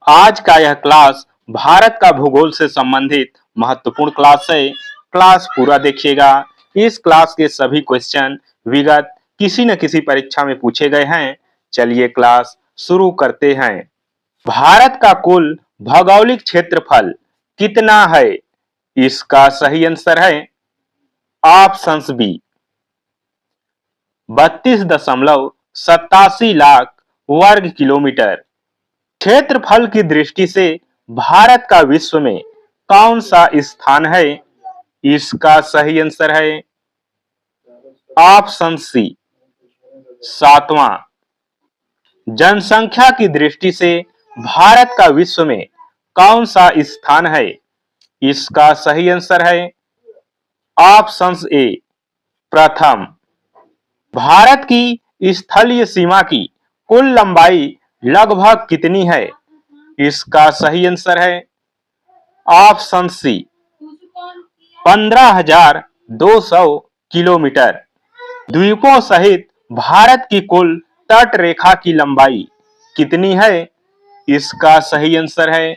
आज का यह क्लास भारत का भूगोल से संबंधित महत्वपूर्ण क्लास है। क्लास पूरा देखिएगा। इस क्लास के सभी क्वेश्चन विगत किसी न किसी परीक्षा में पूछे गए हैं। चलिए क्लास शुरू करते हैं। भारत का कुल भौगोलिक क्षेत्रफल कितना है? इसका सही आंसर है ऑप्शंस बी 32.87 लाख वर्ग किलोमीटर। क्षेत्रफल की दृष्टि से भारत का विश्व में कौन सा स्थान है? इसका सही आंसर है ऑप्शन सी 7वां। जनसंख्या की दृष्टि से भारत का विश्व में कौन सा स्थान है? इसका सही आंसर है ऑप्शन ए प्रथम। भारत की स्थलीय सीमा की कुल लंबाई लगभग कितनी है? इसका सही आंसर है ऑप्शन सी 15,200 किलोमीटर। द्वीपों सहित भारत की कुल तट रेखा की लंबाई कितनी है? इसका सही आंसर है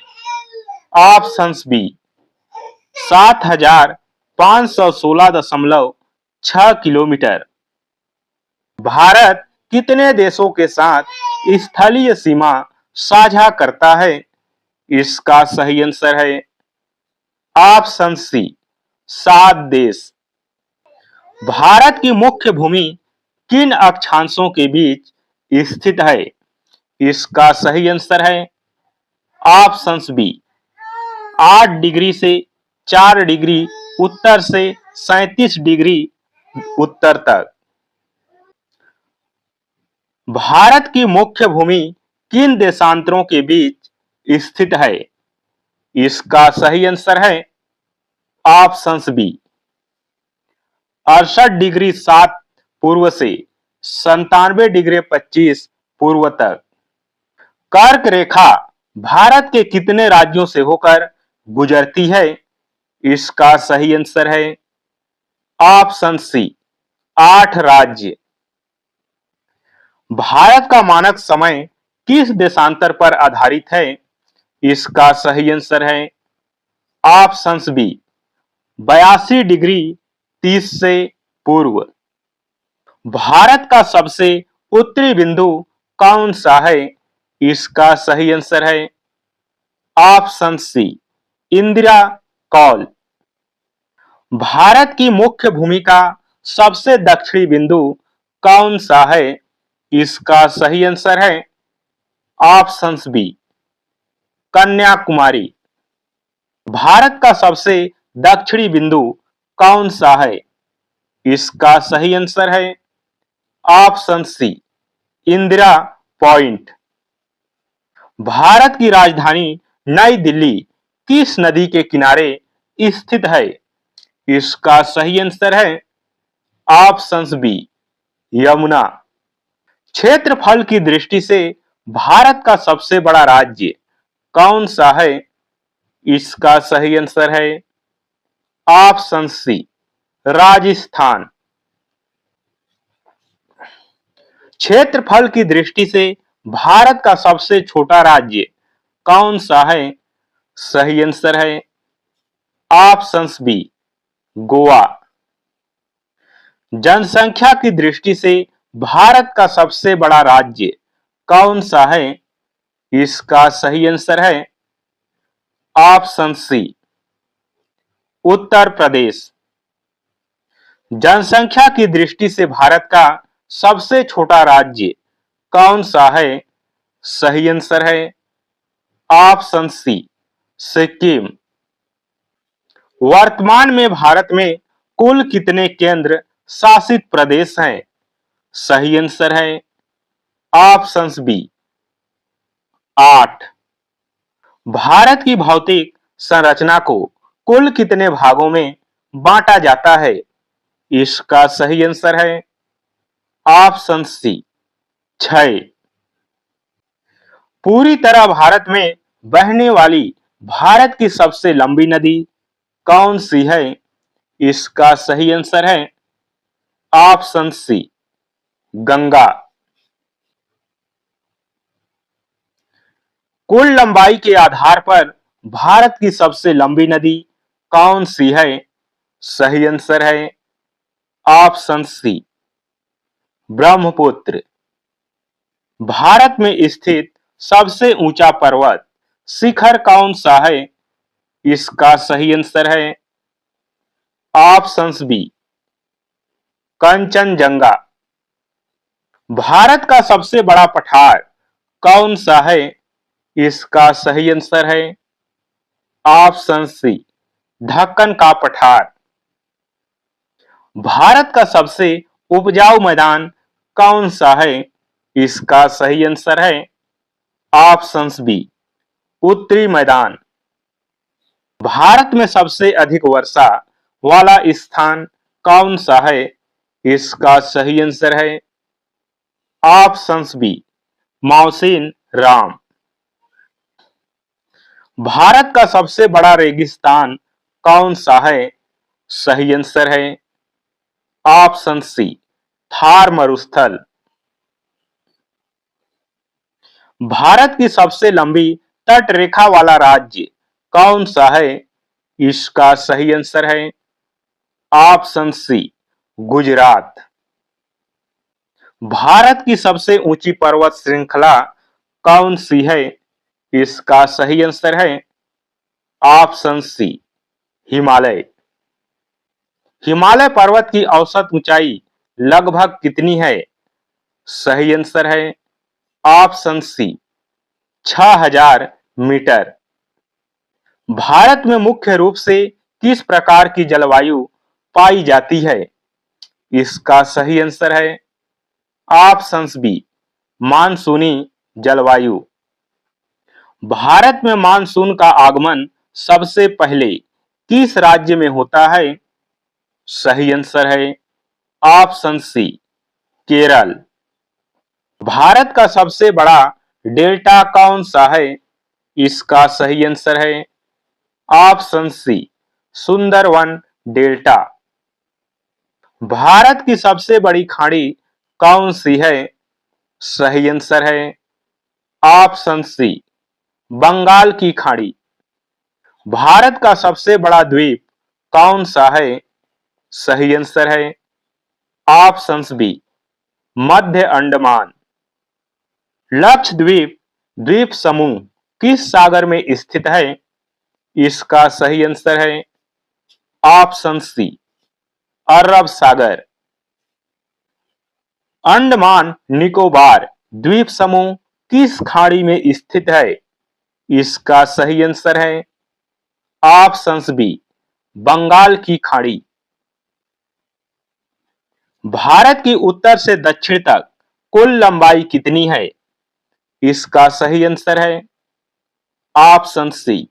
ऑप्शन बी 7,516.6 किलोमीटर। भारत कितने देशों के साथ स्थलीय सीमा साझा करता है? इसका सही आंसर है ऑप्शन सी 7 देश। भारत की मुख्य भूमि किन अक्षांशों के बीच स्थित है? इसका सही आंसर है ऑप्शन बी 8 डिग्री से 4 डिग्री उत्तर से 37 डिग्री उत्तर तक। भारत की मुख्य भूमि किन देशांतरों के बीच स्थित है? इसका सही आंसर है ऑप्शन बी 68 डिग्री 7 पूर्व से 97 डिग्री 25 पूर्व तक। कर्क रेखा भारत के कितने राज्यों से होकर गुजरती है? इसका सही आंसर है ऑप्शन सी 8 राज्य। भारत का मानक समय किस देशांतर पर आधारित है? इसका सही आंसर है ऑप्शन बी 82 डिग्री 30 से पूर्व। भारत का सबसे उत्तरी बिंदु कौन सा है? इसका सही आंसर है ऑप्शन सी इंदिरा कौल। भारत की मुख्य भूमि का सबसे दक्षिणी बिंदु कौन सा है? इसका सही आंसर है ऑप्शन बी कन्याकुमारी। भारत का सबसे दक्षिणी बिंदु कौन सा है? इसका सही आंसर है option C Indira point. Bharat की राजधानी नई दिल्ली किस नदी के किनारे स्थित है? इसका सही आंसर है ऑप्शन बी यमुना। क्षेत्रफल की दृष्टि से भारत का सबसे बड़ा राज्य कौन सा है? इसका सही आंसर है ऑप्शन सी राजस्थान। क्षेत्रफल की दृष्टि से भारत का सबसे छोटा राज्य कौन सा है? सही आंसर है ऑप्शन बी गोवा। जनसंख्या की दृष्टि से भारत का सबसे बड़ा राज्य कौन सा है? इसका सही आंसर है ऑप्शन सी उत्तर प्रदेश। जनसंख्या की दृष्टि से भारत का सबसे छोटा राज्य कौन सा है? सही आंसर है ऑप्शन सी सिक्किम। वर्तमान में भारत में कुल कितने केंद्र शासित प्रदेश हैं? सही आंसर है ऑप्शन बी 8। भारत की भौतिक संरचना को कुल कितने भागों में बांटा जाता है? इसका सही आंसर है ऑप्शन सी 6। पूरी तरह भारत में बहने वाली भारत की सबसे लंबी नदी कौन सी है? इसका सही आंसर है ऑप्शन सी गंगा। कुल लंबाई के आधार पर भारत की सबसे लंबी नदी कौन सी है? सही आंसर है ऑप्शन सी ब्रह्मपुत्र। भारत में स्थित सबसे ऊंचा पर्वत शिखर कौन सा है? इसका सही आंसर है ऑप्शन बी कंचनजंगा। भारत का सबसे बड़ा पठार कौन सा है? इसका सही आंसर है ऑप्शन सी ढक्कन का पठार। भारत का सबसे उपजाऊ मैदान कौन सा है? इसका सही आंसर है ऑप्शन बी उत्तरी मैदान। भारत में सबसे अधिक वर्षा वाला स्थान कौन सा है? इसका सही आंसर है ऑप्शन बी मौसिन राम। भारत का सबसे बड़ा रेगिस्तान कौन सा है? सही आंसर है ऑप्शन सी थार मरुस्थल। भारत की सबसे लंबी तट रेखा वाला राज्य कौन सा है? इसका सही आंसर है ऑप्शन सी गुजरात। भारत की सबसे ऊंची पर्वत श्रृंखला कौन सी है? इसका सही आंसर है ऑप्शन सी हिमालय। हिमालय पर्वत की औसत ऊंचाई लगभग कितनी है? सही आंसर है ऑप्शन सी 6000 मीटर। भारत में मुख्य रूप से किस प्रकार की जलवायु पाई जाती है? इसका सही आंसर है ऑप्शन बी मानसूनी जलवायु। भारत में मानसून का आगमन सबसे पहले किस राज्य में होता है? सही आंसर है ऑप्शन सी केरल। भारत का सबसे बड़ा डेल्टा कौन सा है? इसका सही आंसर है option C Sundarban delta. Bharat की सबसे बड़ी खाड़ी कौन सी है? सही आंसर है ऑप्शन सी बंगाल की खाड़ी। भारत का सबसे बड़ा द्वीप कौन सा है? सही आंसर है ऑप्शन बी मध्य अंडमान। लक्षद्वीप द्वीप समूह किस सागर में स्थित है? इसका सही आंसर है ऑप्शन सी अरब सागर। अंडमान निकोबार द्वीप समूह किस खाड़ी में स्थित है? इसका सही आंसर है ऑप्शन बी बंगाल की खाड़ी। भारत की उत्तर से दक्षिण तक कुल लंबाई कितनी है? इसका सही आंसर है ऑप्शन सी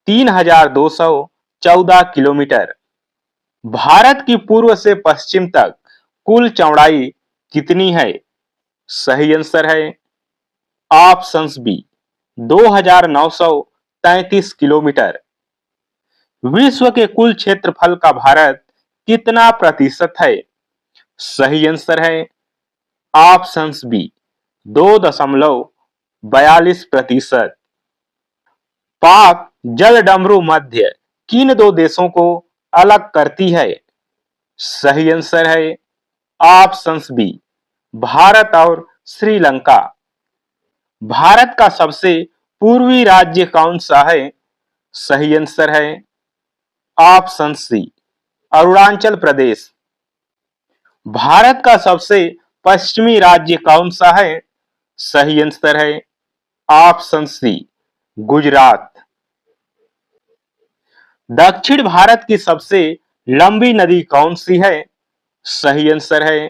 3214 किलोमीटर। भारत की पूर्व से पश्चिम तक कुल चौड़ाई कितनी है? सही आंसर है ऑप्शन बी 2933 किलोमीटर। विश्व के कुल क्षेत्रफल का भारत कितना प्रतिशत है? सही आंसर है ऑप्शन बी 2.42%। पाक जल डमरू मध्य किन दो देशों को अलग करती है? सही आंसर है ऑप्शन बी भारत और श्रीलंका। भारत का सबसे पूर्वी राज्य कौन सा है? सही आंसर है ऑप्शन सी अरुणाचल प्रदेश। भारत का सबसे पश्चिमी राज्य कौन सा है? सही आंसर है ऑप्शन सी गुजरात। दक्षिण भारत की सबसे लंबी नदी कौन सी है? सही आंसर है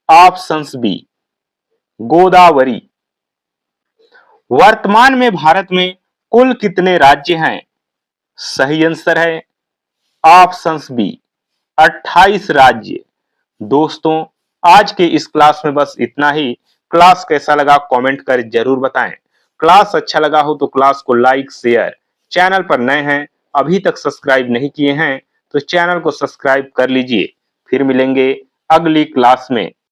ऑप्शन बी गोदावरी। वर्तमान में भारत में कुल कितने राज्य हैं? सही आंसर है ऑप्शन बी 28 राज्य। दोस्तों, आज के इस क्लास में बस इतना ही। क्लास कैसा लगा कमेंट कर जरूर बताएं। क्लास अच्छा लगा हो तो क्लास को लाइक शेयर, चैनल पर नए हैं अभी तक सब्सक्राइब नहीं किए हैं तो चैनल को सब्सक्राइब कर लीजिए। फिर मिलेंगे अगली क्लास में।